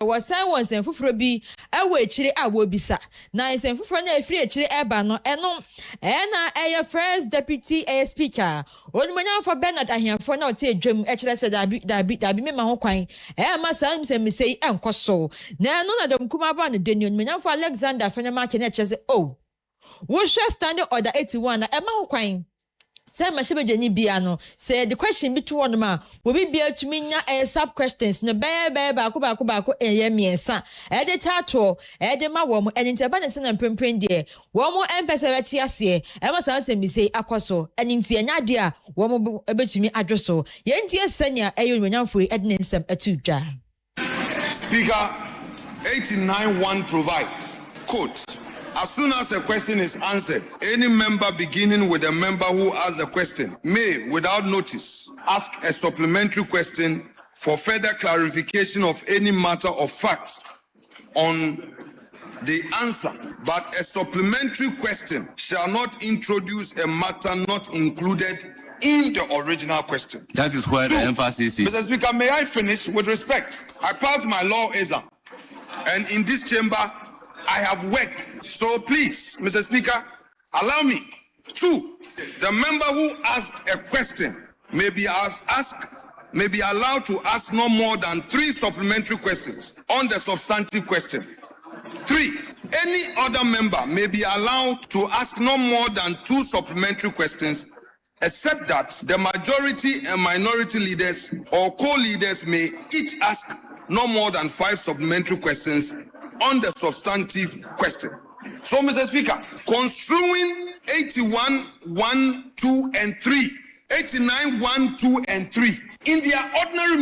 was I was in Fufrobi, away chiri awobisa. Now is in Fufrona free chiri ebano, and first deputy speaker. One man for Bernard, I hear for not say dream, actually said that be me my home quine. My son said me say, Uncle so. Now none of them come about the Daniel, me for Alexander, for the market, oh. We shall stand order 81, a man quine. Say my shepherd Biano say the question between one man will be able to mean a sub questions no bako miensa the tato the mawom and interbanison and print dear one more empesavati asie ever sans me say aquaso and in Siena dear one more able to me addresso yentia senya a union for edninsem a tuja. Speaker 89.1 provides quote. As soon as a question is answered, any member beginning with a member who asks a question may, without notice, ask a supplementary question for further clarification of any matter of fact on the answer. But a supplementary question shall not introduce a matter not included in the original question. That is where the emphasis is. Mr. Speaker, may I finish with respect? I passed my law exam, and in this chamber, I have worked. So please, Mr. Speaker, allow me. 2, the member who asked a question may be allowed to ask no more than 3 supplementary questions on the substantive question. 3, any other member may be allowed to ask no more than 2 supplementary questions, except that the majority and minority leaders or co-leaders may each ask no more than 5 supplementary questions on the substantive question. So, Mr. Speaker, construing 81, 1, 2, and 3, 89, 1, 2, and 3, in their ordinary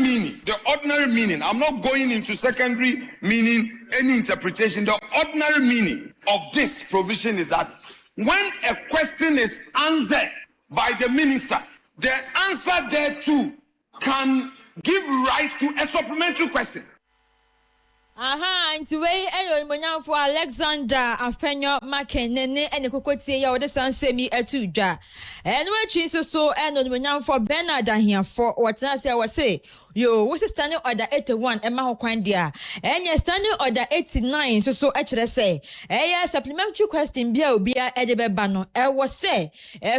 meaning, I'm not going into secondary meaning, any interpretation. The ordinary meaning of this provision is that when a question is answered by the minister, the answer thereto can give rise to a supplementary question. Into way a for Alexander Afenyo Makenene and the Cocotia or the San Semi Etuja. And where Jesus so and on for Bernard here for what I say. Yo, what's the standing order 81 and Maho Quandia? And your standing order 89, so actually say, supplementary question be Edebe Bano, was say,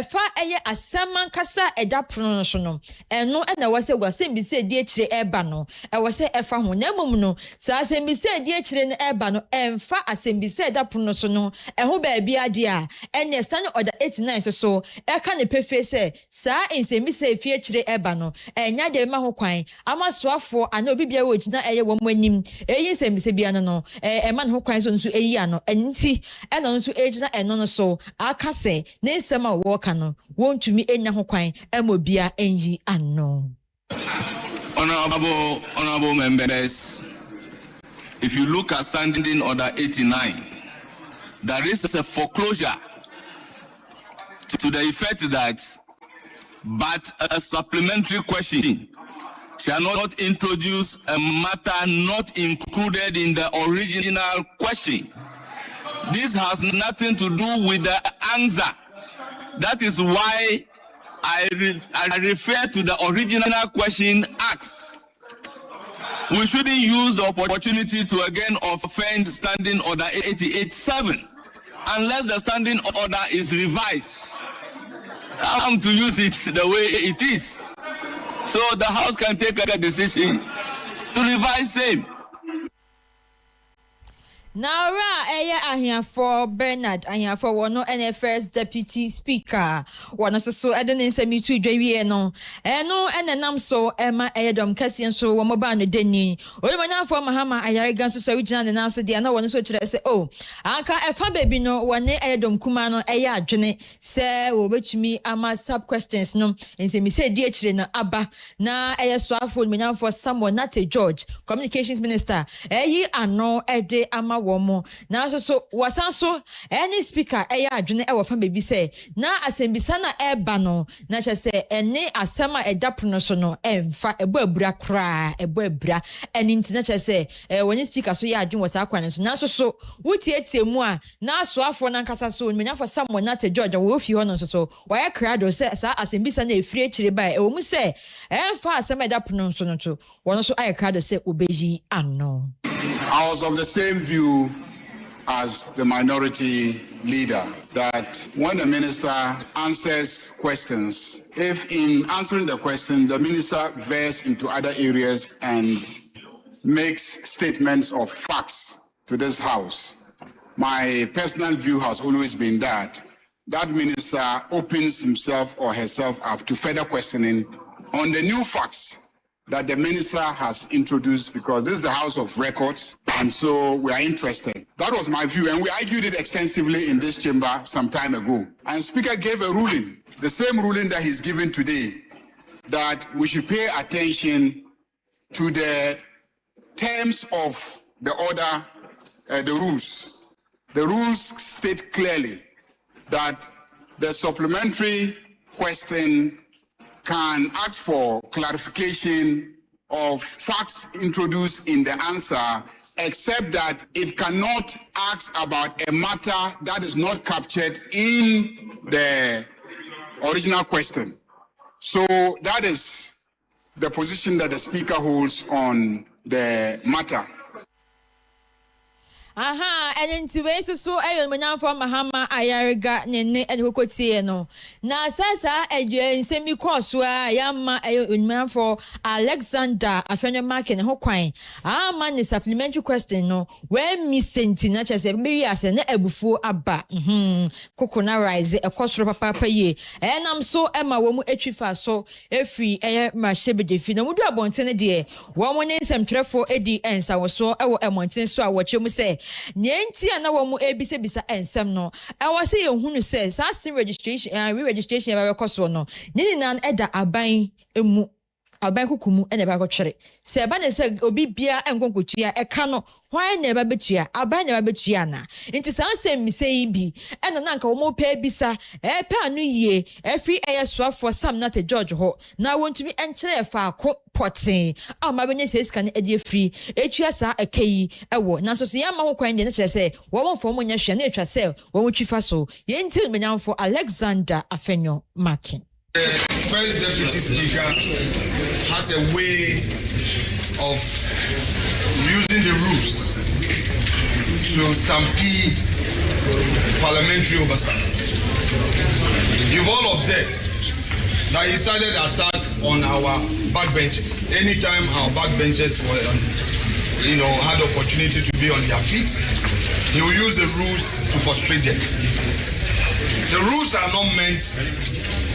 far a Saman Casa eda pronunciation, and no, and I was saying, be said, dear Ebano, I was say, Efa Hunemuno, Sasem be said, dear Chilen Ebano, and far as be said that pronunciation, and who be idea, and your standing order 89, so, I can't pay face, Sa in say, me say, fear Ebano, and Yade Maho Quine. Ama swafo ana obi bia wogina eye wo manim eyi se bia no man ho kwan so nso eyi ano enti eno nso ejina eno no so aka se ne nsem a wo ka no wontumi enya ho kwan ema bia enyi ano. Honorable members, if you look at standing order 89, there is a foreclosure to the effect that but a supplementary question shall not introduce a matter not included in the original question. This has nothing to do with the answer. That is why I refer to the original question asked. We shouldn't use the opportunity to again offend standing order 88.7 unless the standing order is revised. I'm to use it the way it is. So the House can take a decision to revise same. Now, I here for Bernard, I here for one and first deputy speaker. One so I don't say me to JV no. And I'm so Emma Adam Cassian so one mobile Denny. Or when I'm for Mahama, I got so original and answer the other one so to say, oh, Anka F baby no one Adam Kumano Aya Jenny say which me ama sub questions no and say me say dear children Abba na a swaful me now for someone not a George communications minister. Ye are no a day ama womo na so wasan so any speaker eya adwene e wo fa baby say na asembisa na eba no na che say ene asema eda prono so no emfa ebo abura kra ebo abura eni ntina che say when speaker so ya adwene wasa akwan so na so wutietie mu a na so afo na nkasa so menya for someone na te George wo fi ho no so waya krado say sa asembisa na efiri akire ba e wo mu say emfa asema eda prono so no to wono so aye krado say obeji ano. was of the same view as the minority leader, that when the minister answers questions, if in answering the question, the minister veers into other areas and makes statements of facts to this house, my personal view has always been that minister opens himself or herself up to further questioning on the new facts that the minister has introduced, because this is the House of Records, and so we are interested. That was my view, and we argued it extensively in this chamber some time ago. And Speaker gave a ruling, the same ruling that he's given today, that we should pay attention to the terms of the order, the rules. The rules state clearly that the supplementary question can ask for clarification of facts introduced in the answer, except that it cannot ask about a matter that is not captured in the original question. So that is the position that the Speaker holds on the matter. Aha, and into way so I am from Mahama Ayariga Nene and Hokotieno. Na sasa in semi course where Yama man for Alexander Afenyo Mark and Hoquine. Ah man is supplementary question no where missing Tinacha said maybe as an ebufu abba coconut rice a cost papa ye. And I'm so Emma womu echifa so every air my shebe de fino mudu abontene de 1 some 3 edi ends I was so a mountain so I watch you say. Nyenti ana wo mu ebise bisa ensem no e wase ye hunu say SARS registration and re-registration e ba koso no nyina eda aban emu aban kukumu e na ba kwere se ba ne se obi bia enkonkotua e ka no hwan na ba betua aban na ba betua na nti sansem mi sei bi e na nka wo mo pa bisa e pa anu yie e free e yesoafo Sam na te George ho na wontumi enkere fa ko potin ama benye se scan e de free etua sa akai ewo na so so yama ho kwan de na kire se wo mo fo mo nya hwe na etwa se wo mo twifa so yenti menyamfo Alexander Afenyo Markin. The first deputy speaker has a way of using the rules to stampede parliamentary oversight. You've all observed that he started the attack on our backbenchers. Anytime our backbenchers were had the opportunity to be on their feet, he will use the rules to frustrate them. The rules are not meant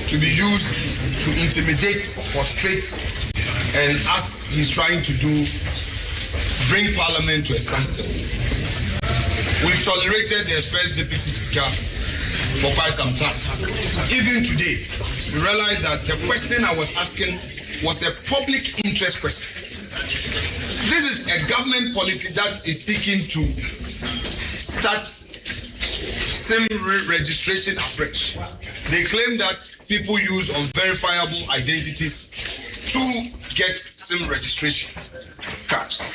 to be used to intimidate, frustrate, and as he's trying to do, bring Parliament to a standstill. We've tolerated the first deputy speaker for quite some time. Even today, we realize that the question I was asking was a public interest question. This is a government policy that is seeking to start SIM registration afresh. They claim that people use unverifiable identities to get SIM registration cards.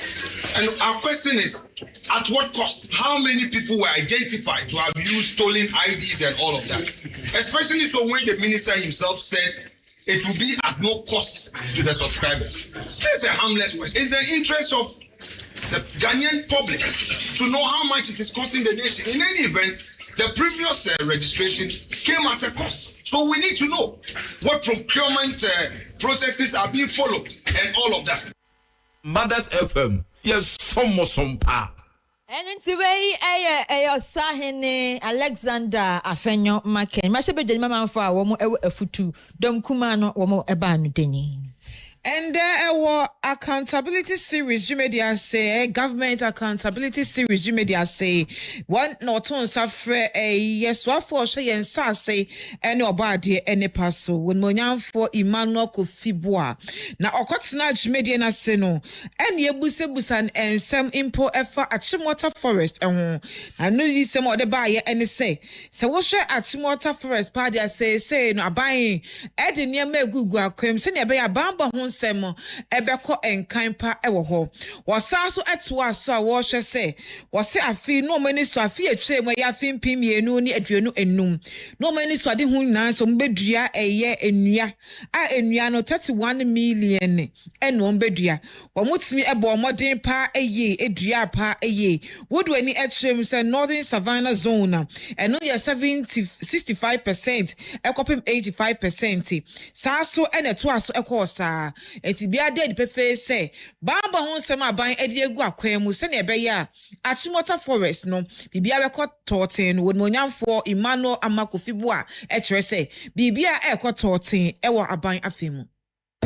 And our question is, at what cost? How many people were identified to have used stolen IDs and all of that? Especially so when the minister himself said it will be at no cost to the subscribers. This is a harmless question. It's the interest of the Ghanaian public to know how much it is costing the nation. In any event, the previous registration came at a cost. So we need to know what procurement processes are being followed and all of that. Mothers FM, yes, some pa. And into way Sahene Alexander Afenyo Markin. Mashabe de mama for a woman futu dom kumano womo ebanu deni. And accountability series, you may say, government accountability series, you may say, one not on suffer a yes, what for shay and sassy, and your body, any passo, when Monyan for Emmanuel Kofibua. Now, or cut snatch mediana seno, and ye busan and some impo effort at Chimwater Forest, and I know you some other buyer and say, so what share at Chimwater Forest party, I say, no, buying, adding near me Google, send a bay a bamba nsem ebekọ enkan pa ewo ho wasa so etwa so a wo hwe se wose afi no mani so afi etwe mu ya afi mpimienu ni aduonu enum no mani so ade hu nyina so mbedua eye enua a enua no 31 million eno mbedua wo mutimi ebo modern pa eye edua pa eye wodwani etrem se Northern Savannah zone eno ya 65% ekopem 85% sa so ene to aso ekosa etibia dead pefe se baba ho nsem aban edi egu akwan mu se ne ebeya Achimota forest no bibia be ko toten wo monyamfo Emmanuel Amakofibu a ekere se bibia e ko toten ewo aban afemu.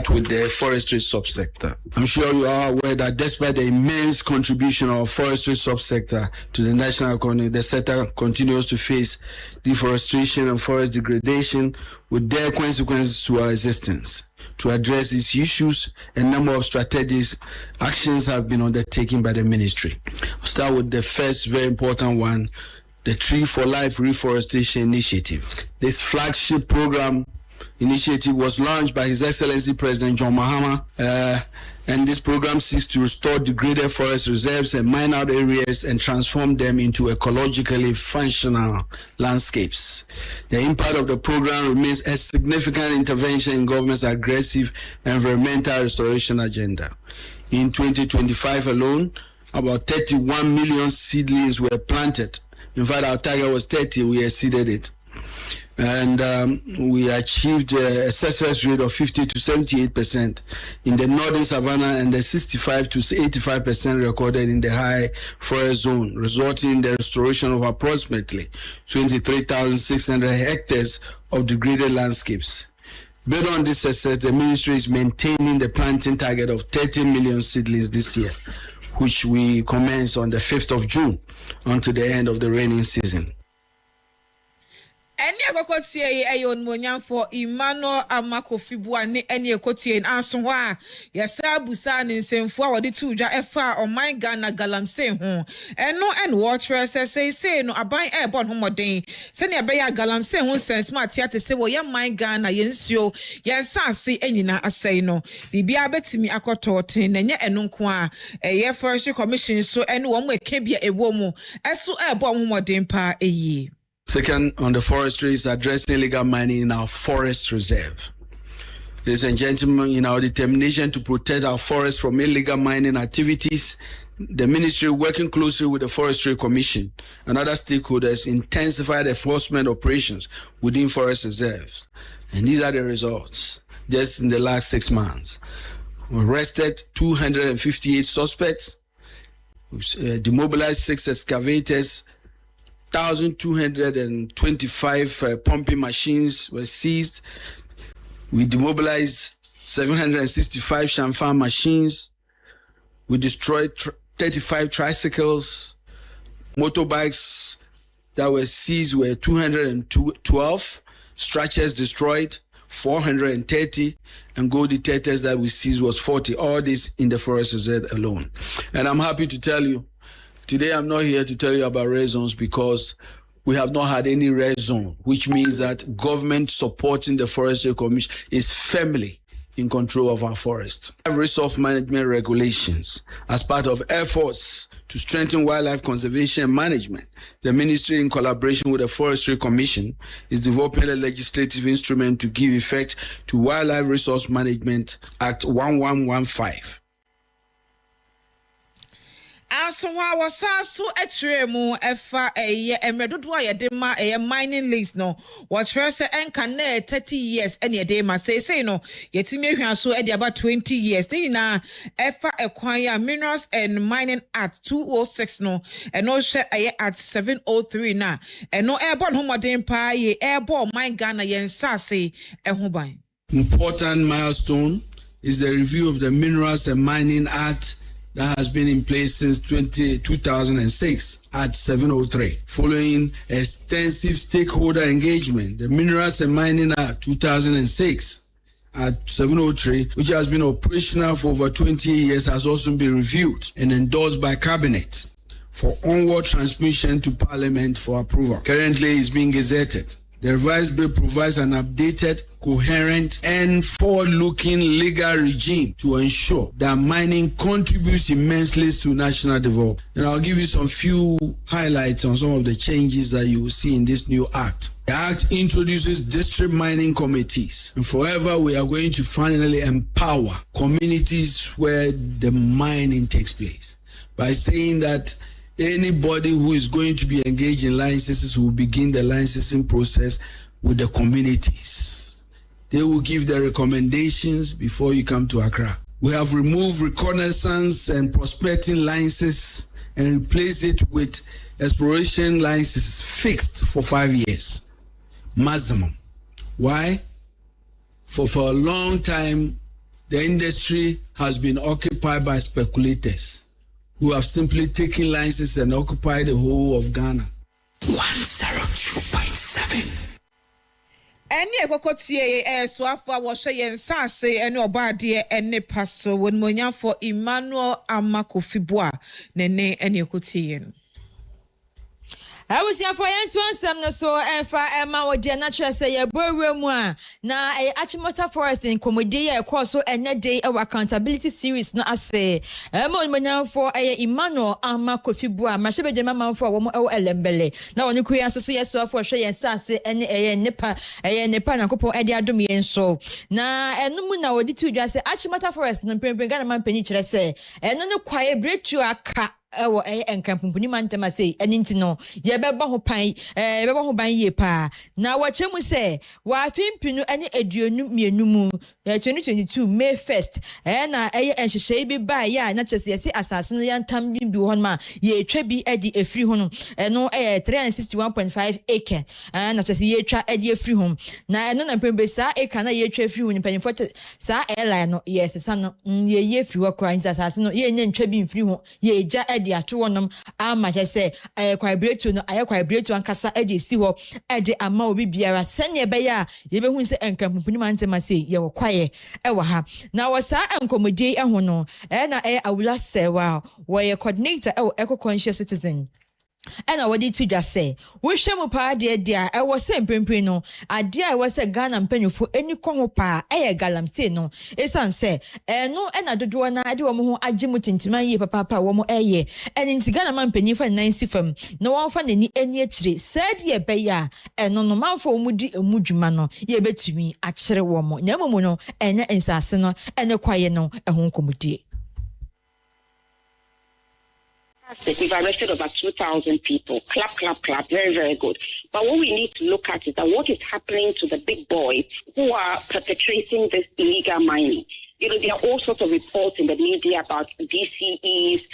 With the forestry subsector. I'm sure you are aware that despite the immense contribution of forestry subsector to the national economy, the sector continues to face deforestation and forest degradation with their consequences to our existence. To address these issues, a number of strategic actions have been undertaken by the ministry. I'll start with the first very important one, the Tree for Life Reforestation Initiative. This flagship program initiative was launched by His Excellency President John Mahama, and this program seeks to restore degraded forest reserves and mine out areas and transform them into ecologically functional landscapes. The impact of the program remains a significant intervention in government's aggressive environmental restoration agenda. In 2025 alone, about 31 million seedlings were planted. In fact, our target was 30, we exceeded it. And we achieved a success rate of 50 to 78% in the Northern Savannah and the 65 to 85% recorded in the high forest zone, resulting in the restoration of approximately 23,600 hectares of degraded landscapes. Based on this success, the ministry is maintaining the planting target of 30 million seedlings this year, which we commenced on the 5th of June until the end of the rainy season. Eni akokotie ayon monyamfo Emmanuel Amakofibu ane eni ekotie anso ho a yesa busa ne nsemfo a wode tuja efa oman Ghana galamse ho eno en watcher say no aban e bon homoden se ne be ya galamse ho sense ma tiate se wo ya man Ghana yensuo yensase enyina asai no bibia betimi akototen na nye eno nko a eye forestry commission so eno wo mo ekebia ewo mu eso e bon homoden pa eyi. Second, on the forestry is addressing illegal mining in our forest reserve. Ladies and gentlemen, in our determination to protect our forests from illegal mining activities, the ministry, working closely with the Forestry Commission and other stakeholders, intensified enforcement operations within forest reserves. And these are the results. Just in the last 6 months, we arrested 258 suspects, demobilized 6 excavators, 1,225 pumping machines were seized. We demobilized 765 Shamfan machines. We destroyed 35 tricycles. Motorbikes that were seized were 212. Structures destroyed 430, and gold detectors that we seized was 40. All this in the forest reserve alone. And I'm happy to tell you, today I'm not here to tell you about red zones because we have not had any red zone, which means that government supporting the Forestry Commission is firmly in control of our forests. Resource management regulations as part of efforts to strengthen wildlife conservation and management. The ministry, in collaboration with the Forestry Commission, is developing a legislative instrument to give effect to Wildlife Resource Management Act 1115. Aso wa wasaso etremu efa emredodo ayede ma mining lease no watchre se enka na 30 years ene ede ma say no yetimi ehwa so ede about 20 years na efa ekwan ya Minerals and Mining Act 206 no eno hwe at 703 na eno airborne homodin pa ye airborne mine Ghana yensase eho ban. Important milestone is the review of the Minerals and Mining Act that has been in place since 2006 at 703. Following extensive stakeholder engagement, the Minerals and Mining Act 2006 at 703, which has been operational for over 20 years, has also been reviewed and endorsed by Cabinet for onward transmission to Parliament for approval. Currently, it's being gazetted. The revised bill provides an updated, coherent and forward-looking legal regime to ensure that mining contributes immensely to national development. And I'll give you some few highlights on some of the changes that you will see in this new act. The act introduces district mining committees, and forever we are going to finally empower communities where the mining takes place by saying that anybody who is going to be engaged in licenses will begin the licensing process with the communities. They will give their recommendations before you come to Accra. We have removed reconnaissance and prospecting licenses and replaced it with exploration licenses fixed for 5 years maximum. Why? For a long time, the industry has been occupied by speculators who have simply taken licenses and occupied the whole of Ghana. 102.7. Any ekokotie so afa wo hwe yen sase ene obaade ene paso won monya for Emmanuel Amakofibua nene ene ekotie yen. I was here for ansam no so efa ema wo de na kire say ye bowe mu a na Achimota Forest in komodi ye call so ene day our accountability series no ase ema onmanya for Emmanuel Amakofibua ma shebe de mama for wo mo elembele na woni kuya so ye so for hwe yen sase ene nepa na kopon ede adom yen so na enu mu na wodi tu dwa say Achimota Forest no pempen Ghana man pani kire say eno ne kwae bretu aka ewo enkampumpuni mantema sei eninti no ye beba ho pan ye pa na wachemu se wa fimpinu ene aduonu mienu mu 2022 May 1st na enhyehyei bi ba ya na chese yesi asase no yantam bi ho ma ye twa bi edi efri ho no eno 361.5 acre na chese ye twa edi efri ho na eno na pembe sa acre na ye twa efri ho ni panifo sa airline no yes sa no ye efri ho kwa asase no ye nya ntwa bi mfri ho ye ja di atowonom ama say kwabretu no kwabretu ankasa edi si ho edi ama obi biara sene be ya ye be hu se enkampuni mantema sei ye wo kwaye ewa ha na wasa enkomodi ho no na awula sewa wo ye coordinator eco conscious citizen ena wodi tu dwa say wo hwemu pa de dia was se mpempem no ade a was se Ghana mpanyufo eni ko ho pa galamsey no esan se no ena dodo na ade wo ho agye mutintima yi papa wo mo eni nti Ghana man mpanyifo nan sifam na won fa nani eni akire said ye be ya eno no manfo wo mudi emudwuma no ye betumi akire wo mo na momu no enya ensase no ene kwaye no ho nkomodie. We've arrested over 2,000 people. Clap, clap, clap. Very, very good. But what we need to look at is that what is happening to the big boys who are perpetrating this illegal mining. You know, there are all sorts of reports in the media about DCEs,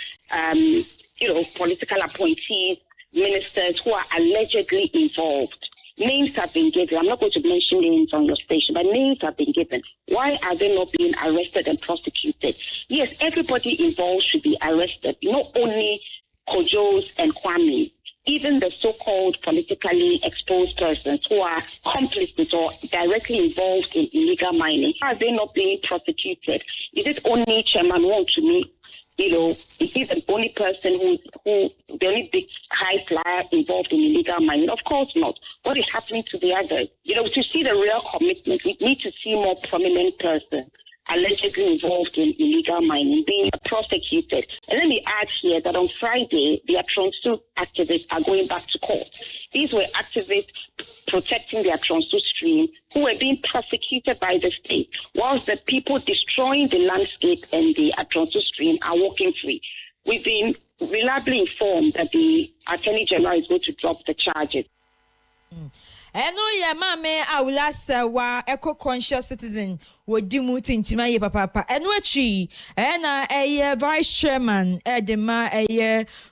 political appointees, ministers who are allegedly involved. Names have been given. I'm not going to mention names on your station, but names have been given. Why are they not being arrested and prosecuted? Yes, everybody involved should be arrested, not only Kojos and Kwame, even the so-called politically exposed persons who are complicit or directly involved in illegal mining. Why are they not being prosecuted? Is it only Chairman Wong to me? Is he the only person who the only big high flyer involved in illegal mining? Of course not. What is happening to the others? To see the real commitment, we need to see more prominent persons allegedly involved in illegal mining being prosecuted. And let me add here that on Friday, the Atronsu activists are going back to court. These were activists protecting the Atronsu stream who were being prosecuted by the state, whilst the people destroying the landscape and the Atronsu stream are walking free. We've been reliably informed that the Attorney General is going to drop the charges. Eno ya mame awula sewa eco conscious citizen wodi mu tintima ye papa eno achi na vice chairman edema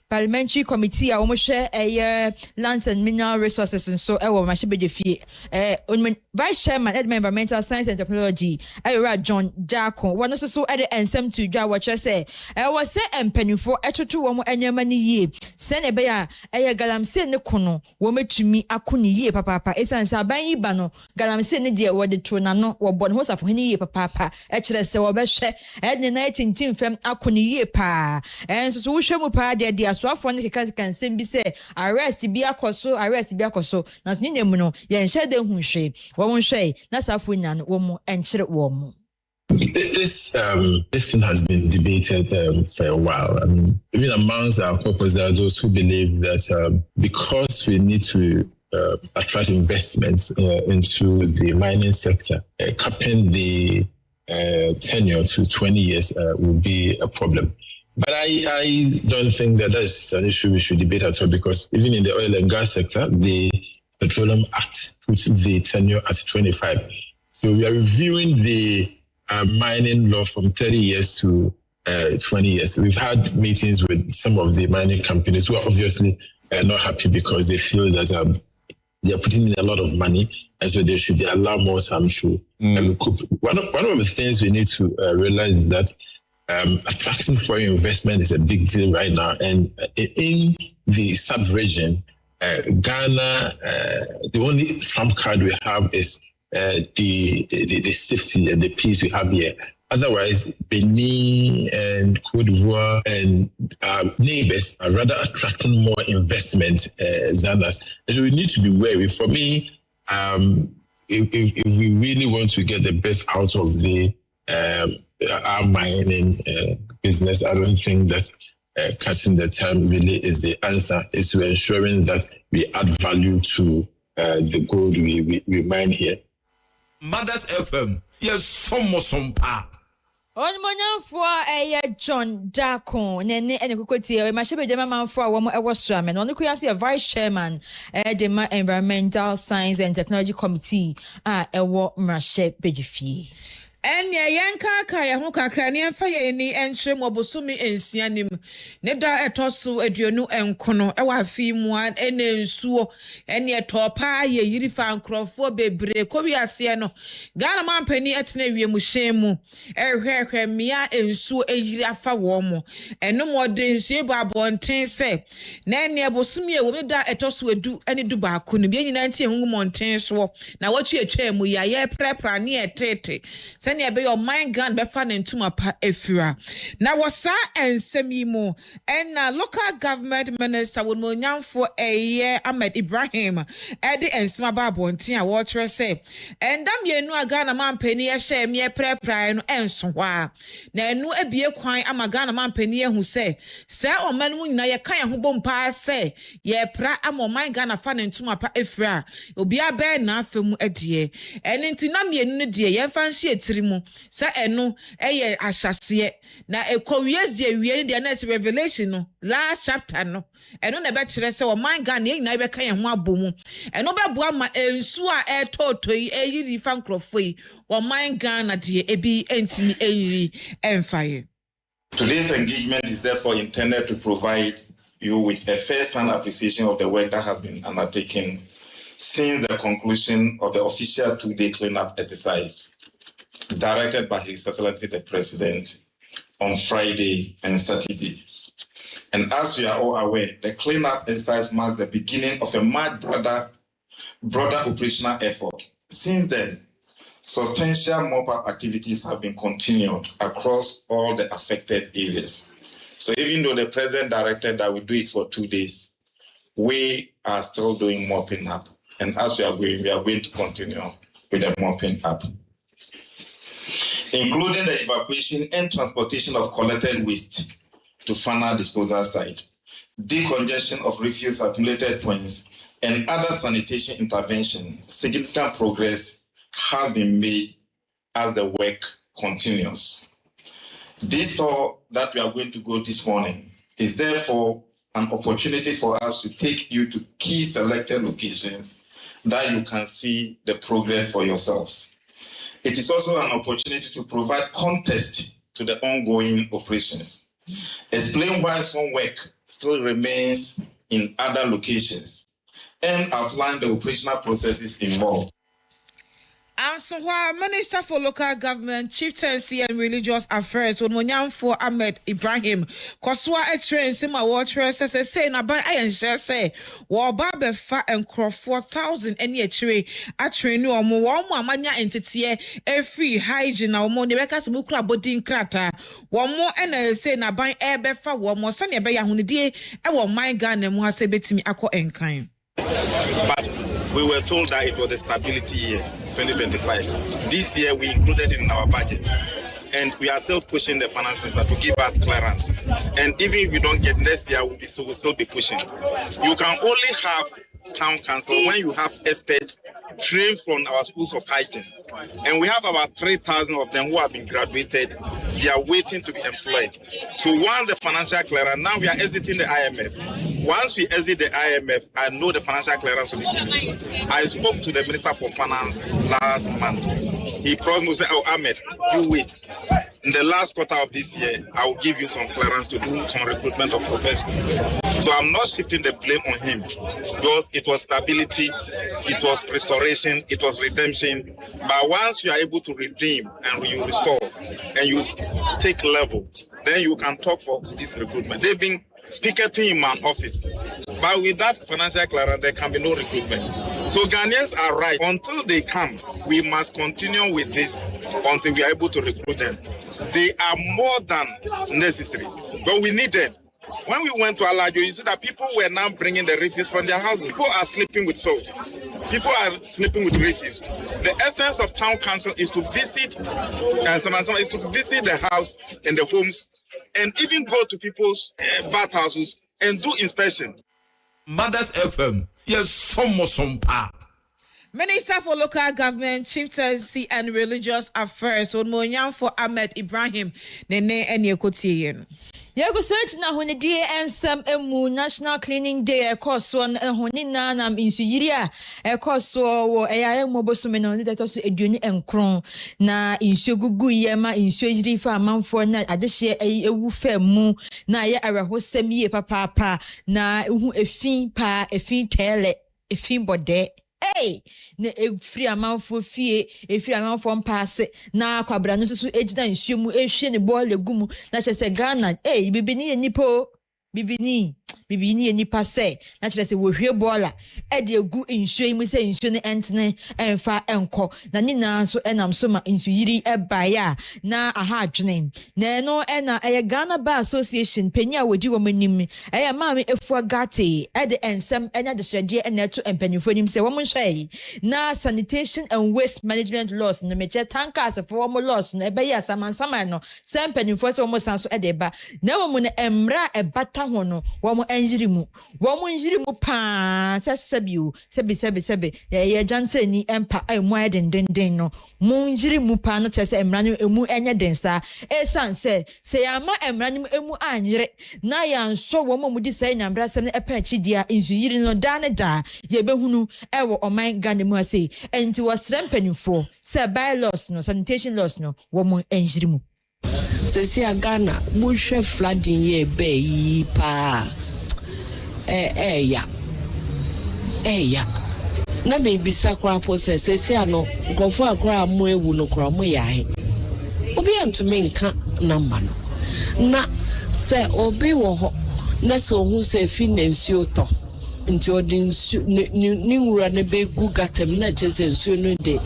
parliamentary committee a wo hwe lands and mineral resources and so ewo mashebe fie vice chairman environmental science and technology John Jacko one so ensem to dwa wo say was say empanifo etoto wo anyama ni yie se ne be ya galamsey ne kono wo metumi akoni yie papa esansa ban yi ba no galamsey ne de wo de tro na no wo bo ne ho safo ne ye papa echere se wo behwe ene na tintim fam akoni ye pa enso so wo hwe mu pa de asoafo ne keka nsem bi se arrest bi akoso na so nyemu no ye nhye de hu hwe wo nhwe na safo nya no wo mu enkire wo mu. This thing has been debated for a while. I mean, even amongst our caucus, there are those who believe that because we need to attract investment into the mining sector, capping the tenure to 20 years will be a problem. But I don't think that is an issue we should debate at all, because even in the oil and gas sector, the Petroleum Act puts the tenure at 25. So we are reviewing the mining law from 30 years to 20 years. We've had meetings with some of the mining companies who are obviously not happy because they feel that they are putting in a lot of money, and so they should be allowed more time to recoup. One of the things we need to realize is that attracting foreign investment is a big deal right now. And in the sub-region, Ghana, the only trump card we have is the safety and the peace we have here. Otherwise, Benin and Cote d'Ivoire and neighbors are rather attracting more investment than us. And so we need to be wary. For me, if we really want to get the best out of our mining business, I don't think that cutting the time really is the answer. It's to ensuring that we add value to the gold we mine here. Mothers FM, yes, some pa. Onmonyamfo John Dako nene ene kokotie ma shebe jema manfo a wo ewo me no kuyase vice chairman the Environmental Science and Technology Committee ewo mrashe bedifie. Enya yenka ka ya ho kakra ne emfa ye ni enhre mobosumi ensianim ne da etoso aduonu enkono e wa afi mu ene nsuo ene etopa ye yiri fa nkrofo bebre ko wiase no Ghana mampani etena wie mu hyenmu ehwehwe mia ensuo eyiri afa wo mo eno mode nsuo bu abonten se na ene bosumi e wo da etoso edu ene du ba ko no bi nyina ntie hu monten so na watu etwa mu ya ye prepra ne etete sani ebe your mind gun befa ntuma pa efira na wasa ensem yi mu na local government minister wonmonyamfo Ahmed Ibrahim edi ensema ba bonten a wo kire se endam yenu aga na mampani ehye me prepra no enso hwa na enu ebie kwan ama Ghana mampani ehu se oman mu nyina ye kan ho bompa se ye pra ama mind Ghana fa ntuma pa efira obi abe na afemu edie eni ntina me enu die ye fa nhye etiri mu sa eno eye ahyase na ekowieze wie de na revelation no last chapter no eno na be kire se o man Ghana ye nyina be kan ye ho abomu eno be boa ma ensu a etotoi eyiri fa nkrofo yi o man Ghana de ebi entimi eyiri emfaye. Today's engagement is therefore intended to provide you with a first-hand appreciation of the work that has been undertaken since the conclusion of the official two-day cleanup exercise directed by His Excellency the President on Friday and Saturday. And as we are all aware, the cleanup exercise marks the beginning of a much broader operational effort. Since then, substantial mop-up activities have been continued across all the affected areas. So even though the President directed that we do it for 2 days, we are still doing mopping up. And as we are going to continue with the mopping up, including the evacuation and transportation of collected waste to final disposal site, decongestion of refuse accumulated points, and other sanitation intervention. Significant progress has been made as the work continues. This tour that we are going to go this morning is therefore an opportunity for us to take you to key selected locations that you can see the progress for yourselves. It is also an opportunity to provide context to the ongoing operations, explain why some work still remains in other locations, and outline the operational processes involved. And so, Minister for Local Government, Chieftaincy and Religious Affairs, when for Ahmed Ibrahim, Koswa a train, Sima Water, say, na by I shall say, Wababe fa and crow 4,000 any a tree, a train no more mania entity, a free hygiene, or more Nebekas Mukra Bodin Krata, one more and say, na by air befa, one more sunny bay on the day, and one my gun and more say betting me aqua and kind. But we were told that it was the stability year, 2025. This year we included it in our budget. And we are still pushing the finance minister to give us clearance. And even if you don't get next year, we'll still be pushing. You can only have town council when you have experts trained from our schools of hygiene. And we have about 3,000 of them who have been graduated. They are waiting to be employed. So once the financial clearance, now we are exiting the IMF. Once we exit the IMF, I know the financial clearance will be given. I spoke to the Minister for Finance last month. He promised me, say, oh, Ahmed, you wait. In the last quarter of this year, I will give you some clearance to do some recruitment of professionals. So I'm not shifting the blame on him because it was stability, it was restoration, it was redemption. But once you are able to redeem and you restore and you take level, then you can talk for this recruitment. They've been picketing in my office. But with that financial clearance, there can be no recruitment. So Ghanaians are right. Until they come, we must continue with this until we are able to recruit them. They are more than necessary, but we need them. When we went to Alajo, you see that people were now bringing the refuse from their houses. People are sleeping with filth. People are sleeping with refuse. The essence of town council is to visit, is to visit the house and the homes, and even go to people's bathhouses and do inspection. Mothers FM, yes, some pa. Minister for Local Government, Chieftaincy and Religious Affairs, Onmonyan for Ahmed Ibrahim, Nene and Yekotiyen. Yego search na honidie ensem emu National Cleaning Day ekoso honina na insuyiria ekoso wo eya mobosume na onide so eduani enkron na insugugu yema insuyiri fa amanfo na adehye ewu fa mu na ye arehosem ye papa na hu efin pa efin tele efin bode. Hey, ne free amanfo fie, free amanfo mpaase na kwabra no so ejina nsuo mu ehwe ne ball egumu na chese Ghana hey bibini enipo bibini enipa se na chese wo hwe baller e de egu nsuo mu se nsuo ne entene enfa enko na nyina so enam so ma nsuyiri ebaya na aha adwene na no na eye Ghana Bar Association penya wodi wo manim eye maame efua gate e de ensem enya de hwede na to empanifo nim se wo nhwai na sanitation and waste management laws no meche tankers for wo laws no ebaya samansama no se empanifo se wo sanso e de ba na wo mu ne emra ebata ho no wo enjirimu pa sesebio sebe ye janse ni empa emu ayedenden no munjirimu pa no tese emranu emu enye densa esanse se yama emranu emu anyere na yanso wo mudi sai nyambrasem ne epa chidia inzuyiri no dane da ye behunu ewo oman Ghana mu ase enti wasrempanifo se bylaws no sanitation laws no wo mu enjirimu sesi Ghana bushwe flooding ye be pa ya na baby sakra process sesi ano gofo akra mo ewu no kra mo yahe obi antumi nka namba no na se obi wo ho na so hu se fi na nsuo to nti odin ni nwura ne be gu gatam na chese nsuo no de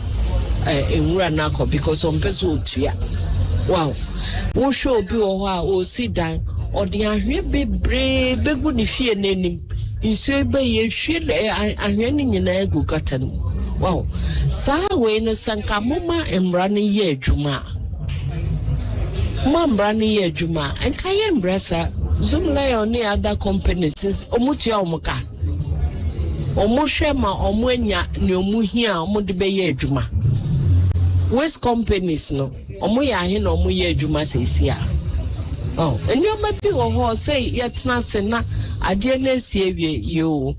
enwura na akọ because on person otua wow wo show obi wo ho a o si dan odi ahwe bebre begu ni fie nanim nsuo be ye hwe ahwe ni nyina egu katan wow saa we ne sanka mama emra ne ye adwuma mambra ne ye adwuma enka ye embrasa Zoom Lion ne other companies omutua omuka omuhwe ma omuanya ne omuhia omude be ye adwuma waste companies no omuya ahe na omuye adwuma sesia oh eni o mapi wo ho say yetna se na ade na sie wie yo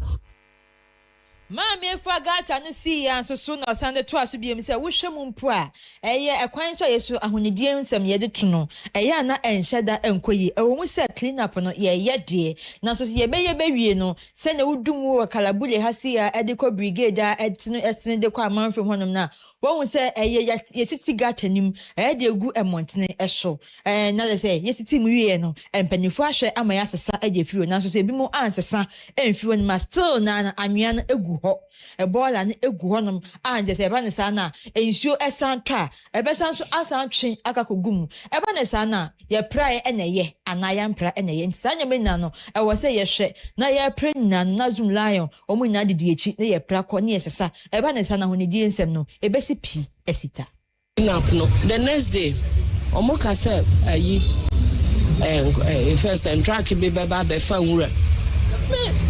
Mammy Fagata and see and so soon as Sunday twice to be himself, wish him mpo a kwan so yeso ahonidi ensem ye de to no na enhyeda enkoyi ewo se clean up no ye de na so ye be no se na wudum wo kalabule hasi a ediko brigade a etine de kwa manfrem honom na won se ye titi gatanim de egu emontene ehso na le se ye titi mu wie no empanifo ahwe ama ya sesa age firo na so se bi mu ansesa emfiro no ma still na anwea na egu ho ebola na egu honom anje se ba ne sa na ensuo esantwa ebesan so asantwe akakogum eba ne sa na ye prae eneye anaya mpra eneye nsanya mena no ewo se ye hwe na ye pra nyina na zum lion omu nyina didi echi na ye pra ko na ye sesa eba ne sa na honidi ensem no ebesi pi esita no the next day omoka se ayi first and track be baba be fa nwura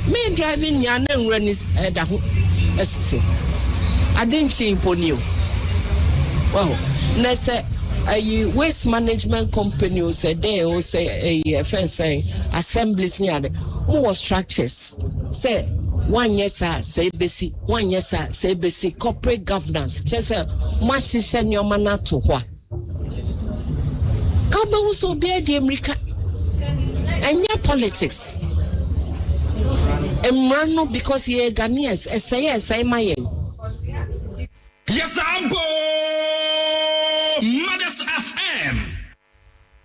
me driving nya na nwura ni da ho esisi adinchi ponio wow na se ayi waste management company o say there o say first assemblies ni ade more structures say one yes say basic one yes say basic corporate governance just ma hihye nyoma na to ho ka ba wo so be di America enya politics emrano because ye Ghanaians say my Yes, Ambo! Mothers FM!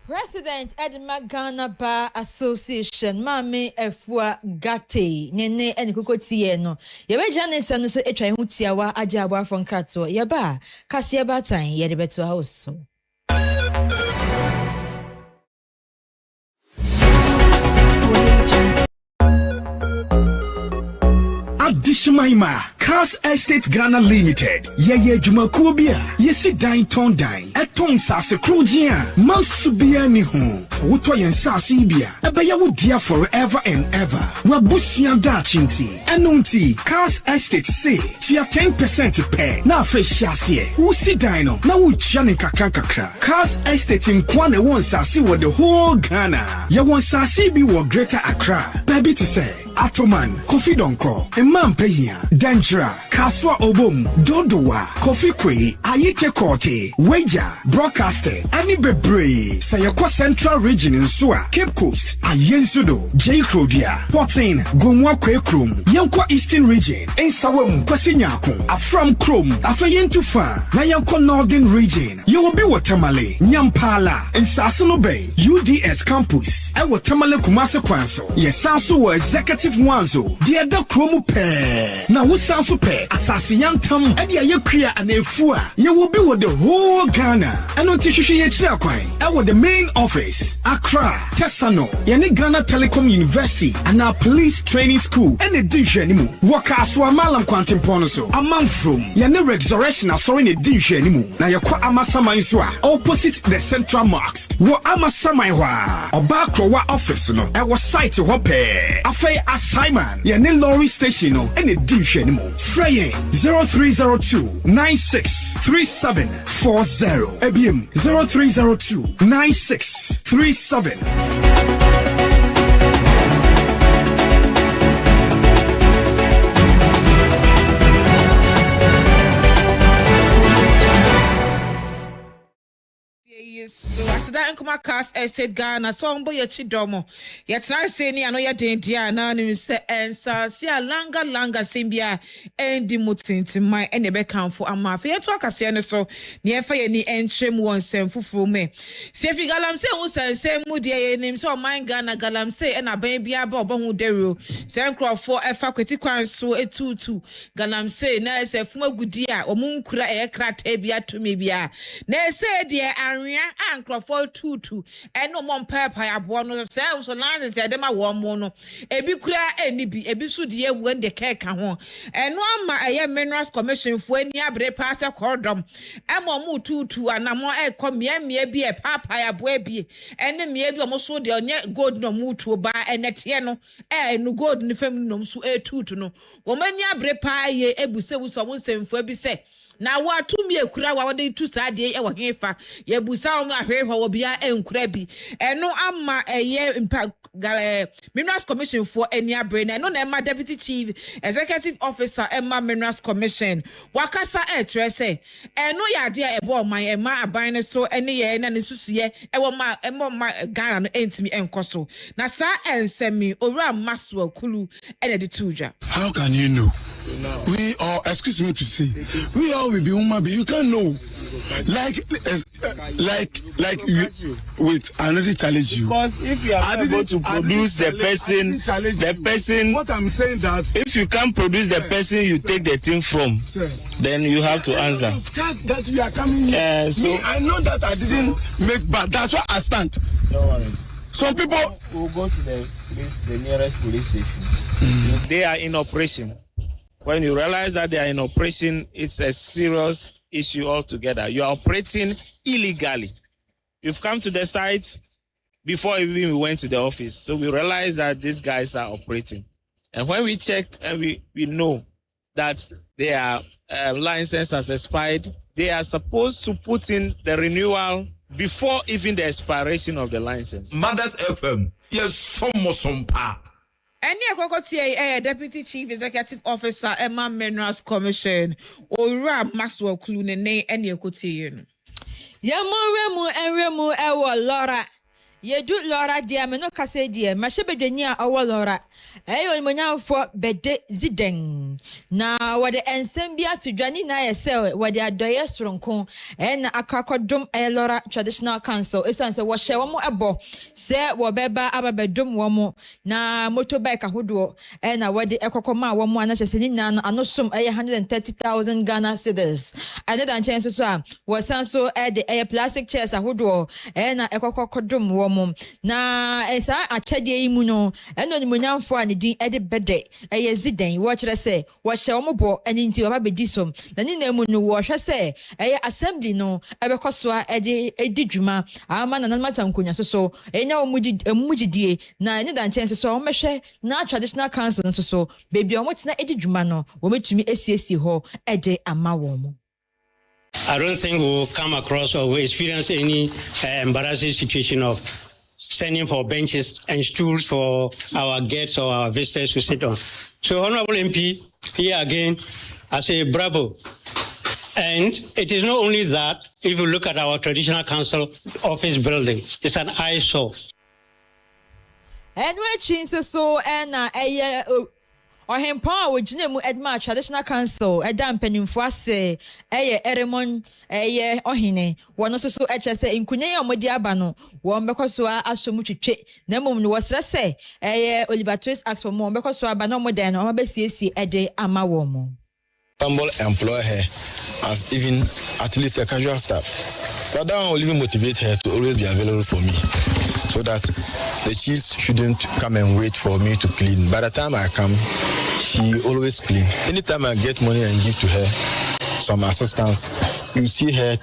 President Edma Ghana Bar Association Mame Efua Gate Nene Enikokotie no Yebe Jane Sanu so etwa hu tiawa aja abo afon kato yeba kase Baatan ye de beto house Adishmaima KASE3 Ghana Limited ye jumakubia ye si dine ton dine eton sase krujia masubia ni ho woto yen sase bia ebeya wo dia forever and ever we busia da chinti enunti KASE3 say tia 10% pay na afa hiase wo si dine no na wo chia ne kakra KASE3 nkwa na won sase wo the whole Ghana ye won sase bi wo Greater Accra baby to say Atoman Kofi Donko Pehia, Danjra, Kaswa Obom, Dodowa, Kofi Kwe, Ayite Kote, Weja, Broadcaster, Ani Bebre, Sayakwa Central Region in Sua, Cape Coast, Ayensudo, J. Crodia, Portain, Gomwa Kwe Krum, Yankwa Eastern Region, Ensawam, Kwasinyako, Afram Krum, Afayentufa, Nayanko Northern Region, you will be Watamale, Nyampala, and Sasano Bay, UDS Campus, I Watamale Kumasa Kwanso, Yesansu Executive Wanzo, the other Kromu Pair. Now we sound super asasi yantam edi aye kria anefua ye will be with the whole Ghana and on tishu ye chira kwan e with the main office Accra Tesano yene Ghana Telecom University and our police training school and the division mu waka so amalam kwantim pono so amam from yene resurrection asori ne division mu na ye kwa amasaman so a opposite the Central Mosque wo amasaman hwa oba krowa office no e was site ho pe afei Ashaiman yene lorry station no and a division anymore. Freying 0302 963740. ABM 0302 9637. So as that nkoma KASE3 Ghana so mbo ye chidomo ye try say ni ano ye den dia na ni se ensa si langa sembia endi mutinti mai ene be kanfo ama fe ye to akase ne so ne ye fa ye ni entrem won sem fufuru me se fi galam se hu sem mu dia ye nim so man Ghana galam se e na ban bia ba obo hu dero se nkrofo e fa kweti kwan so etutu galam se na se fuma gudi a omunkura e krata bia tumi bia na se dia anwea ankrofo tutu eno mom papa abo no se so land se dem awo mo no ebi kura eni bi ebi so de ewu de keka ho eno ama eye minerals commission fu ani abre pass cordom emo mu tutu anamo e komia bi e papa abo bi ene mia bi omo so de onye gold no mu tu ba enete no no gold ni fam no so tutu no wo mani abre pa ye ebusewu so mo semfu bi se na wa tumi ekura wa wode tu sa de e wo hefa ye busa o ahwehwa wo bia bia enkura bi eno ama eye Minerals Commission for Enya Brain and no Emma Deputy Chief Executive Officer Emma Minerals Commission wakasa etrese eno ya dia ebo my Emma abine so any ye na nsusuye ewo ma emo ma Ghana no entimi enkoso na sa ensemi owura Maxwell Kulu ene de tuja. How can you know? We all, excuse me to say, we all will be human, but you can't know. Like you, wait, I already challenge you. Because if you are able to produce the person, what I'm saying that if you can't produce the person you take the thing from, then you have to answer. That we are coming here. So me, I know that I didn't make bad. That's why I stand. Don't worry. Some people will go to the nearest police station. They are in operation. When you realize that they are in operation, it's a serious issue altogether. You are operating illegally. You've come to the site before even we went to the office. So we realize that these guys are operating. And when we check and we know that their license has expired, they are supposed to put in the renewal before even the expiration of the license. Mothers FM, yes, some pa. Any Ekokotie, Deputy Chief Executive Officer Emma Minerals Commission, Ora Maxwell Kulu ne any Ekotie. Remu ewo Laura. Ye do Laura dia me no kase dia ma shebedwani a owo Laura. Eyo monyamfo bede zideng. Na wode ensem bia tudwani na yese wode adoye soronko na akakodom Laura Traditional Council esanse wo hye wo mo ebo se wo beba ababedom wo mo na motorbike ahodo na wode ekokoma wo mo anahye ni na anosom 130,000 Ghana cedis. Ade dan chen so a wo sanso de plastic chairs ahodo na ekokokodom wo mo na esa achede yi mu no eno ni monyamfo ani din ede bede ziden wo kire se wo hye wo bo ani nti wo ba bedisom na ni na mu no wo hwe se assembly no ebekoso a edi dwuma ama na mata nkonya so enya wo mugidie na ni dan chen so wo mehwe na Traditional Council so baby wo tena edi dwuma no wo metumi esiesie ho ede ama wo mo. I don't think we'll come across or we'll experience any embarrassing situation of sending for benches and stools for our guests or our visitors to sit on. So, Honorable MP, here again, I say bravo. And it is not only that, if you look at our Traditional Council office building, it's an eyesore. And we're changing so Ohempa we gine mu Edma Traditional Council edam penimfo ase eremon ohene wono so HSA inkunye ya omodi aba no wo mbekoso asomu twetwe na mom no wosre se Oliver Twist ask for more bekoso aba no moden no obesiesie ede ama wo mo. Humble employ her as even at least a casual staff. But that will even motivate her to always be available for me, so that the chiefs shouldn't come and wait for me to clean. By the time I come, she always clean. Anytime I get money and give to her some assistance, you see her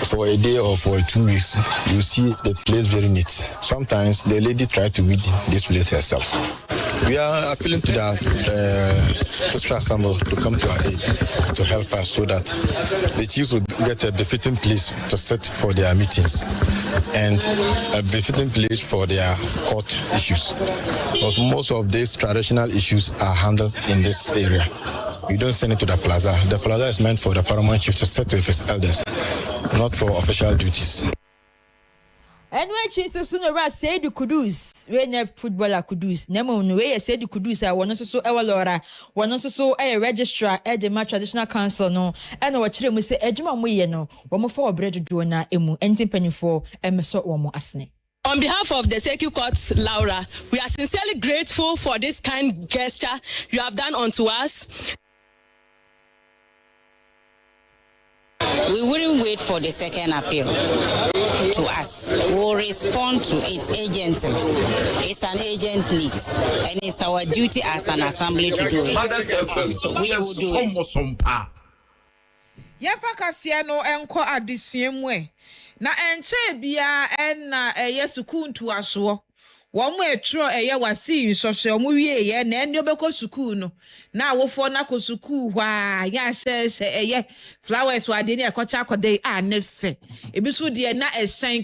for a day or for 2 weeks, you see the place very neat. Sometimes the lady tries to weed this place herself. We are appealing to the Extra Assembly to come to our aid to help us so that the chiefs will get a befitting place to sit for their meetings and a befitting place for their court issues. Because most of these traditional issues are handled in this area. You don't send it to the plaza. The plaza is meant for the paramount chief to sit with his elders, not for official duties. And when she so soon as said the Kudus, when a footballer Kudus, Nemo, no way said the Kudus, I want so our Laura, one also so a registrar at the Traditional Council, no, and what we say, Edmund, we no, one more for bread to do na emu, and penny for and so one more asne. On behalf of the Circuit Court, Laura, we are sincerely grateful for this kind gesture you have done unto us. We wouldn't wait for the second appeal to us. We'll respond to it urgently. It's an urgent need, and it's our duty as an assembly to do it. So we will do it. Yefa kasia no enko adesua mu na enche bia na yesuku ntu aso One way tro was see so we and then you beko sukuno. Now wo for na ko suku wa ya flowers wa de ne kocha day nefe. Ebi so de na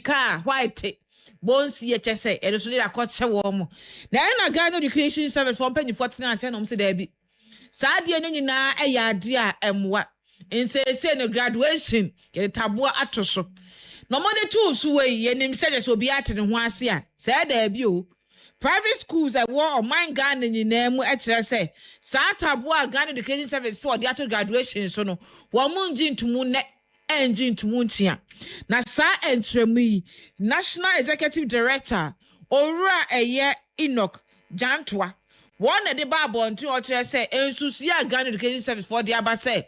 car white bones ye chese e so de akoche wo mo. Na Ghana Education Service for penny 49 say no say there be. Saa de ne nyina ade a emwa. Nse no graduation ye taboa atoso. No more the tools we ye nim say so be at ne ho ase a. Say there be o. Private schools that war on mine Ghana nyina mu ekere say saa taboa Ghana Education Service so the ato graduation so no wo mun jintumu ne engine to muntia. Na sa entremi National Executive Director Ora Eye Enoch Jantwa. One at the Bible until or say ensusia Ghana Education Service for the abase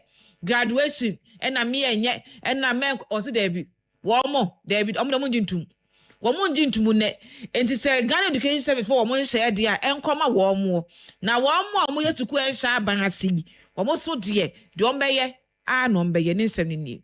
graduation and a me and yet and a man or say Debbie. One more David Omdamunjintum. One to mune and to say Ghana Education Service for one share dear and come a warm more. Now one more we have to quench our banasi. Almost so dear, don't be a number in 70.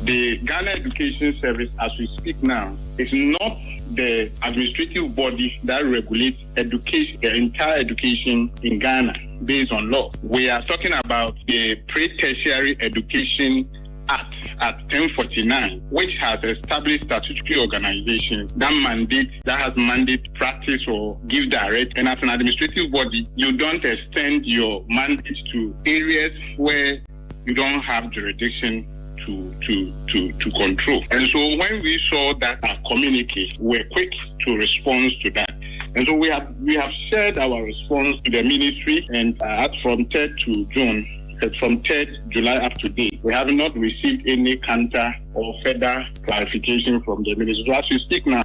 The Ghana Education Service, as we speak now, is not the administrative body that regulates education, the entire education in Ghana based on law. We are talking about the Pre-Tertiary Education Act at 1049, which has established statutory organizations that has mandate practice or give direct. And as an administrative body, you don't extend your mandate to areas where you don't have jurisdiction to control. And so when we saw that communique, we were quick to respond to that. And so we have shared our response to the ministry, and from 3rd to June, from 3rd July up to date, we have not received any counter or further clarification from the ministry. So as we speak now,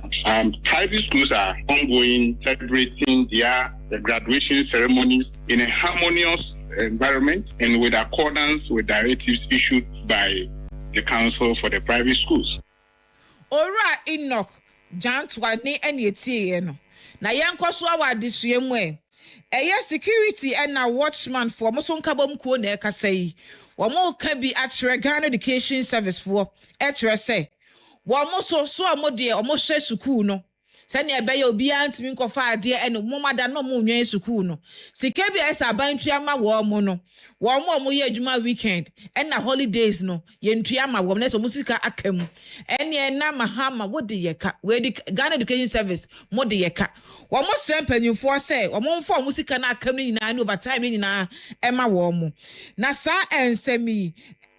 private schools are ongoing, celebrating the graduation ceremonies in a harmonious environment and with accordance with directives issued by the Council for the Private Schools. Ora Enoch Jantwa ni etie no. Na yanko so awa disuemwe. Eye security and na watchman for mo so nkabom ko na ekasai. Wo mo ka bi atre Ghana Education Service for etre say. Wo mo so mo de o mo hye sukuu no. Sani ebeye obi antimi nkofa ade eno momada no mo nwen sukuu no. Sika bi esa bantuama wo mo no. Wo mo ye adwuma weekend na holidays no ye ntuama wo na so musika akamu. Ene na mahama wo de yeka. We di Ghana Education Service mo de yeka. Wo mo sempanyufo say wo mo mfa musika na akamu nyina na overtime nyina ema wo mo. Na sa ensemi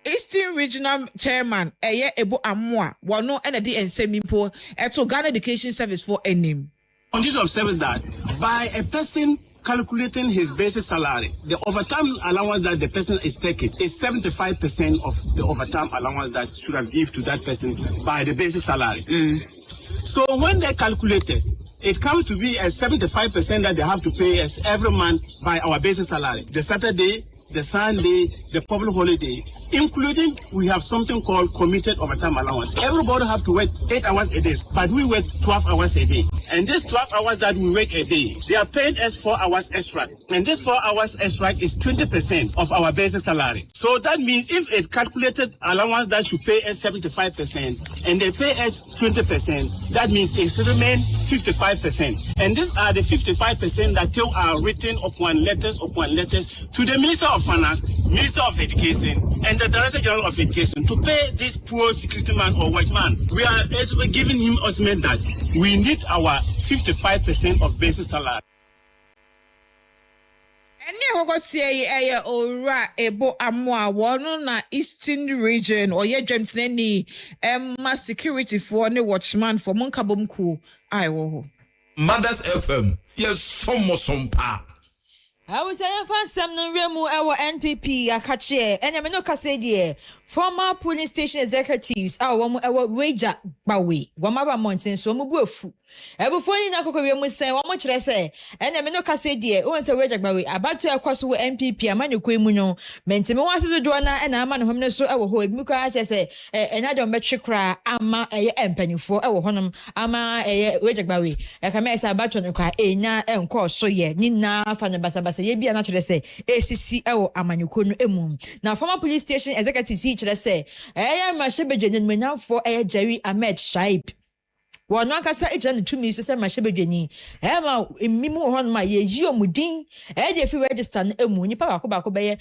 Eastern Regional Chairman Eye Ebo Amoa wono ena di ensemimpo eto Ghana Education Service for enim. Condition of service that by a person calculating his basic salary, the overtime allowance that the person is taking is 75% of the overtime allowance that should have given to that person by the basic salary. So when they calculate it comes to be a 75% that they have to pay us every month by our basic salary. The Saturday, the Sunday, the public holiday, including we have something called committed overtime allowance. Everybody have to work 8 hours a day, but we work 12 hours a day. And this 12 hours that we work a day, they are paying us 4 hours extra. And this 4 hours extra is 20% of our basic salary. So that means if a calculated allowance that should pay us 75% and they pay us 20%, that means it should remain 55%. And these are the 55% that still are written upon letters to the Minister of Finance, Minister of Education, and the Director General of Education to pay this poor security man or workman. We are giving him ultimate that we need our 55% of basic salary. Eni hogotie eye Ora Ebo Amoa wono na Eastern Region or ye dwemtene ni security for ne watchman for monkabomku ai wo ho. Mothers FM yes sompa. I was saying for some no remu our NPP akache and me no kase die former polling station executives our wager bawe wamaba mountain so mu buafu ebufo ni nakoko we mu sen wamo kire se and me no kase die o nse wager bawe abato ekwaso wo NPP amane ko emu nyon mentime wase dodo na na ama no homne so ewo ho ebi ko ache se ena do metwe kra ama empanifo ewo honom ama wager bawe e ka me se abato no kwa enya enko so ye ni na fa ne basa ye bia na kire se ACC ewo amanyuko no emu na former police station executive si kire se ma shebe dwenyanmanyamfo Jerry Ahmed Shaib wɔn ankasa agya ne tumi so sɛ mahyɛbadwani ɛma emmimu wɔ hɔ no ma yɛyi ɔmudin ɛde efi register no emu nipa baako bɛyɛ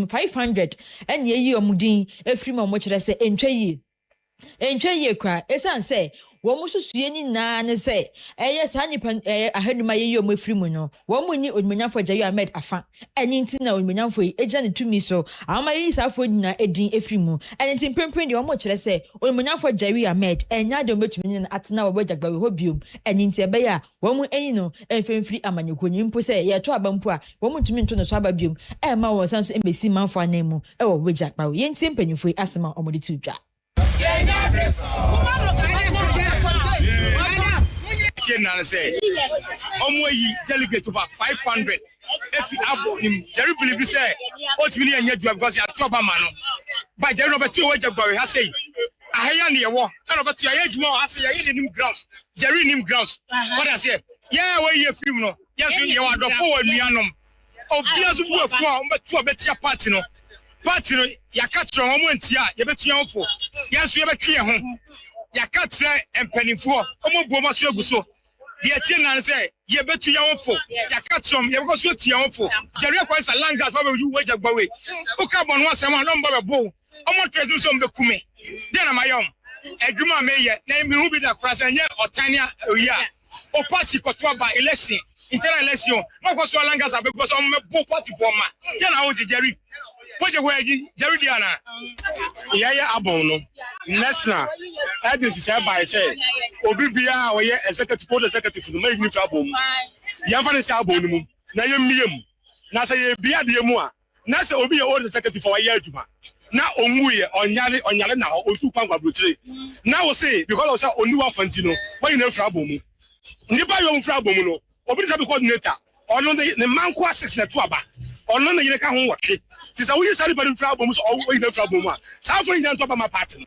500 ɛne yɛyi ɔmudin efiri ma ɔmo kyerɛ sɛ entwa yie kwa esan sɛ wɔn mo susue ni na ne sɛ ɛyɛ saa nipa ahanum ayɛ yie ɔmo efiri mu no wɔn mo ni onimonyafo Jayu Ahmed afa ɛne nti na onimonyafo yi egya ne tumi so ama yi saafo nyina edin efiri mu ɛne nti mpempem de ɔmo kyerɛ sɛ onimonyafo Jayu Ahmed ɛnya de ɔmo betumi ne atena wɔ Bɔgyagbawe hɔ biom ɛne nti ɛbɛyɛ a wɔn mo ɛyi no ɛmfɛmfiri amanyɔkɔ ni mpo sɛ yɛto aba mpo a wɔn mo ntumi nto no so aba biom ɛma wɔn san so embesi manfo anan mu ɛwɔ Bɔgyagbawe yɛntie mpanyinfo yi asema ɔmo de to dwa Nan say, Omoyi delegate about 500. If you have him, Jerry believe say, what will you get because you are trouble man. But Jerry Robert 2 Wajagbawe has say, I hear near war, and Robert your age more has say, him grounds, Jerry him grounds. What I say, yeah, where you feel no, yes, you are the forward Mianum. Oh, Piers will form, but to a better party no. Party no, ya catch your moment here, you bet you for. Yes, you have a clear home. Ya catch and penny for, Omo Boma Suguso. The attendant say, "You bet you your for. You catch them. You go to your for. Jerry quite a long gas over you wage away. Who come on once a number of bow. I'm not trying to do some becume. Then am I a Juma Mayor, name me who be the president or Tanya Oya or party control by election. Internal election. Not because so long as I because I'm a poor party for man. Then I want to Jerry. What you wear, Jerry Diana? Yeah, Abono. National. I didn't say by say, Obibia or executive for the executive to make me trouble. Yafan Sabonum, Nayam, Nasa Bia de Moa, Nasa Obi or the executive for a year. Now, Omuye or Yalena or two Panga Butri. Now say, because of Onua Fantino, why you know trouble? Nipa yon trouble, Obi coordinator, or no the man qua 6 Netwaba, or none of the can work. This is how we started by the problems or in the problem. South African top of my partner.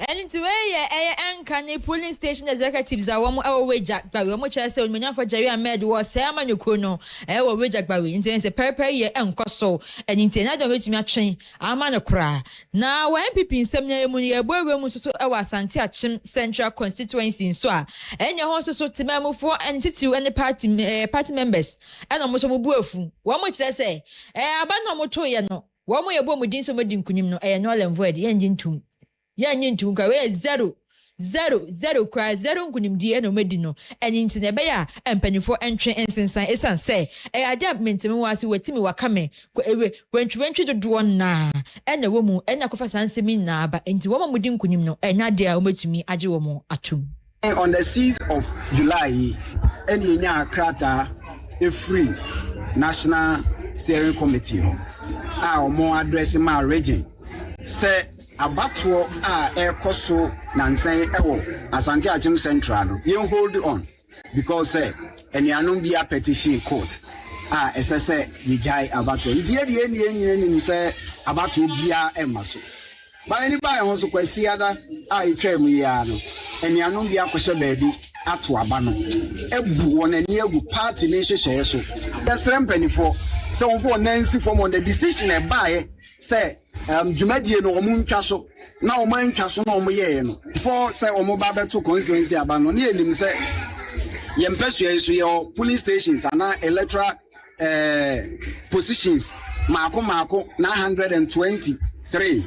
And to where uncanny polling station executives are one away Jack Barry, much I say when for Jayu Ahmed was Salmon Yukono, our way Jack Barry, intends a purple year and coso, and intended of it to matching. I'm on a cry. Now, when people in some year, a boy will so our Santiachim Central constituency in Swa, and your horses so to memo for and to and the party members, and almost a buofu. One much I say, Abano Motoyano, one way a bomb with Dinso Medin Kunimo, and all and void, the engine too. Yan to carry 0 cry 0 kunim di eno medino and into the bear and penny for entry and since I say I adapt me was with Timmy Wakame when to enter the door na and a woman and a coffee semi na but into woman within kunimno and not dear to me ajuomo atum. On the 6th of July, any krata a free National Steering Committee. Our more addressing my region. Say Abatuo ekoso nansan ewo Asante Achim Central you hold on because enianum bia petition court esese yijai abatuo ndie de eni say abatuo bia emaso ba eni ba ho so kwasi ada itwam ya no enianum bia kwhye baabi ato aba no ebu won ani egu party ne hyehyɛ so the srempanifo say won for nancy form on the decision e baaye say Jumadie no omuntwa so na omantwa so na omoye no for say omoba beto constituency aba no na enim say yempesua isu ye police stations ana electoral positions mako na 123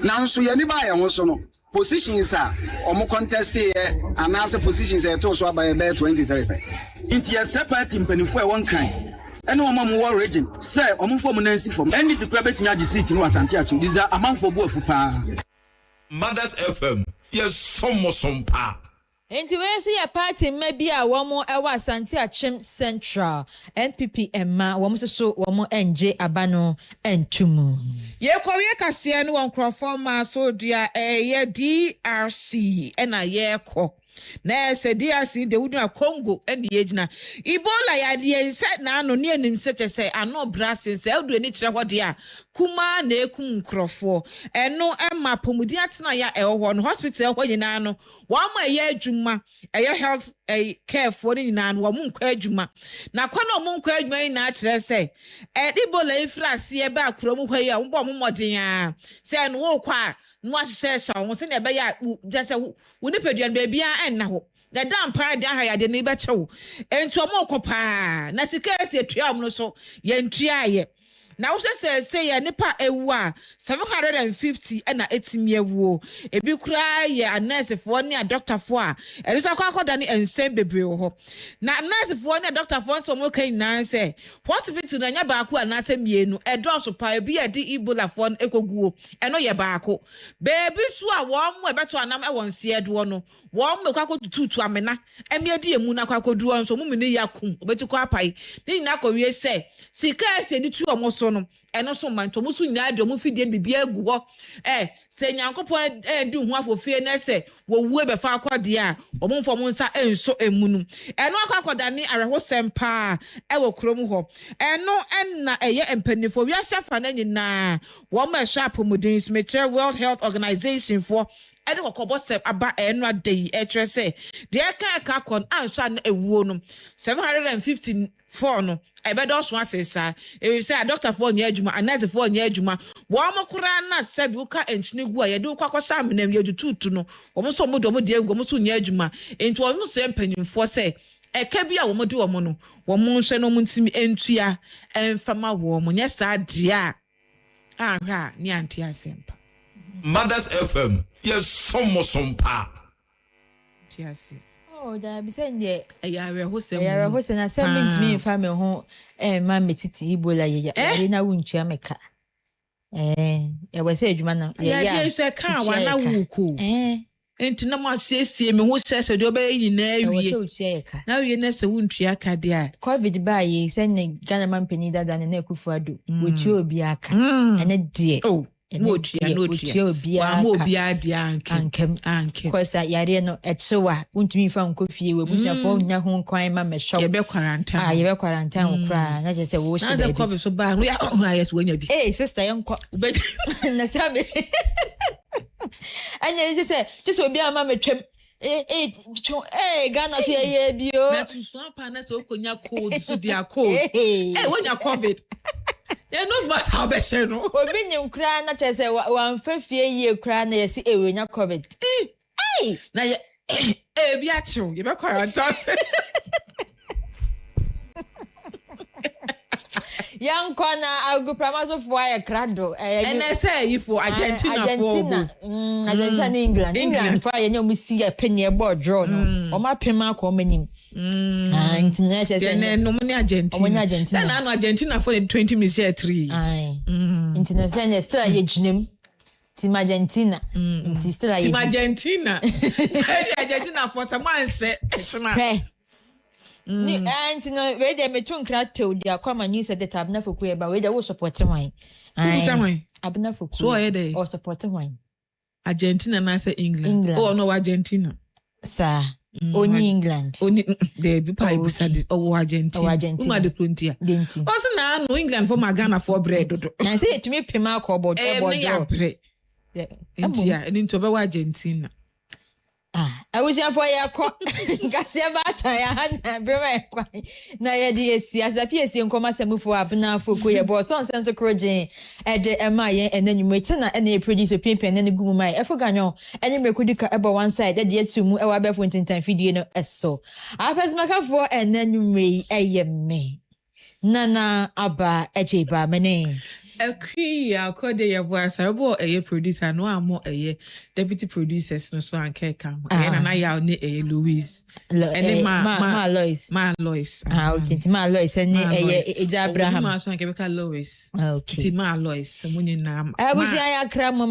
na nso ye ni ba ye ho so no positions a omo contest ye ana say positions e to so aba ye 23 pe inti ye separate mpanifo e won kan and no mama war region say omfo mo nansi fom and this kura betimi agi seat no Asante Achim this amanfo bo afu pa Mothers FM yes some pa Enti we so ya party maybe a womo ewa Asante Achim Central MPP Emma womo so womo NJ abano entumu ye kowe kase no won crofo ma so dia ye DRC na ye ko na se DRC de wudu na Congo eni yegyina Ebola ya de se na ano ne anim se che ano brasin se odu eni kire hode a kuma na ekum nkrofo eno ema pomudi atena ya ewo no hospital ho nyina no wa ma ye adwuma health care for nyina no wa mu nkwa adwuma na kwa na mu nkwa adwuma nyina kire se Ebola ifrase e ba akrom hwa yi a mbo mmodin a se no wo kwa no ahyehyɛ wo se na be ya just wo ni peduan ba bia enna ho the damn pride dan ha de ne be chewo enti omo kopa na sika esi etua no so ye ntua ye na wo say ya nipa ewu a 750 na etimi ewu ebi kura ye nurse fo ne doctor fo a eri so akwakoda ne ensem bebre wo ho na nurse fo ne doctor fo so mo kan nan say hospital na nya baako na say mienu edoso pa ebi e di Ebola fo ekoguo eno ye baako bebi so a wo mo ebeto anam e won se edo no wo mo kwakotutu amena emi edi emu na kwakodu on so mu ni yakum obeti ko apai ni na ko wie say sika ese di tu omo so no eno so manto musu nyina de omo fidie bibia egu ho se nyankopon di hu afofie na se wo wu be fa akwade a omo mfo mo nsa enso emunu eno akwakoda ni areho sempa wo krom ho eno enna eye empanifo wi asafa na nyina wo ma sharp mudins metre World Health Organization for ede kokobo sep aba eno adei etrese de aka kon ansha na ewuo no 754 no ebedo so asesa e say doctor for nya adwuma anase for nya adwuma wo amokora na sabi uka enchine gu a ye de kwakosha amenam ye dututu no wo so mo do mo de egu mo so nya adwuma enti wo se mpanyimfo say eka bia wo mo de wo mo no wo mo hwe no mo ntimi entua enfama wo mo nya sa de a ahwa ni anti asempa Mothers FM, yes, some pa. Yes. Oh, that be saying, yeah, I host and I send to me family home, Mammy Titi Ebola, na wunchi ameka. I was a man, yes, I can't, one I and to no much say me who says a dobe in every now you nest a wound triaca, dear. COVID by ye sending Ganaman Penida than an equifado, which you'll be a and a dear. Oh. No bia anke kwasa yare no echewa untumi fa nkofie we busia fo nya ho kwan ma me shop ye be quarantine okra na je se wo shi na covid so ba no ya yes we nya bi sister yenko na sabe anya je se just obi ama me twem Ghana so ye bio na tu so pa na so konya cold so dia cold when ya covid yeah, no smart how be share no. Obi nyim kra na chese wan fafie yie kra na yesi ewe nya covid. Na ye bi acho, ye be quarantine. Young corner agu pramaso for ya krado. And I say you for Argentina. Argentina England for ya nyomi si ya penye board draw no. O ma pema ko manim. International no money Argentina. Then I know Argentina for the 20 minutes here 3. International still a jinem. Team Argentina. Still a Team Argentina. Argentina for someone say. Ni no we dey metun krato dia kwama news at the tab na foku e ba we dey wo support wine. Abna foku. So e dey or support wine. Argentina na say England. Oh no Argentina. Sir. Only England. Only the people beside Argentina. Uma de plenty. Also na no England for Ghana for bread. Na say to me pema ko board. Bread. India and into Argentina. I was here for your Gasia Baatan, and Bremer. Na ya DSC as the PSC and commerce move for up now for Korea boss on sense of crojing at the MI and then you may turn and they produce a paper and then the goo my Efogano and then Mekudika about one side that yet to move our best in time video as so. I pass my car for and then you may a me. Nana Abba Ejeba Mane. A code your voice. I bought a producer, no, I'm more a deputy producers, no so and care come. And I out a Louise. And Ma Lois. Okay, Ma Lois and a Abraham. Lois. Okay, Ma Lois. I was a cram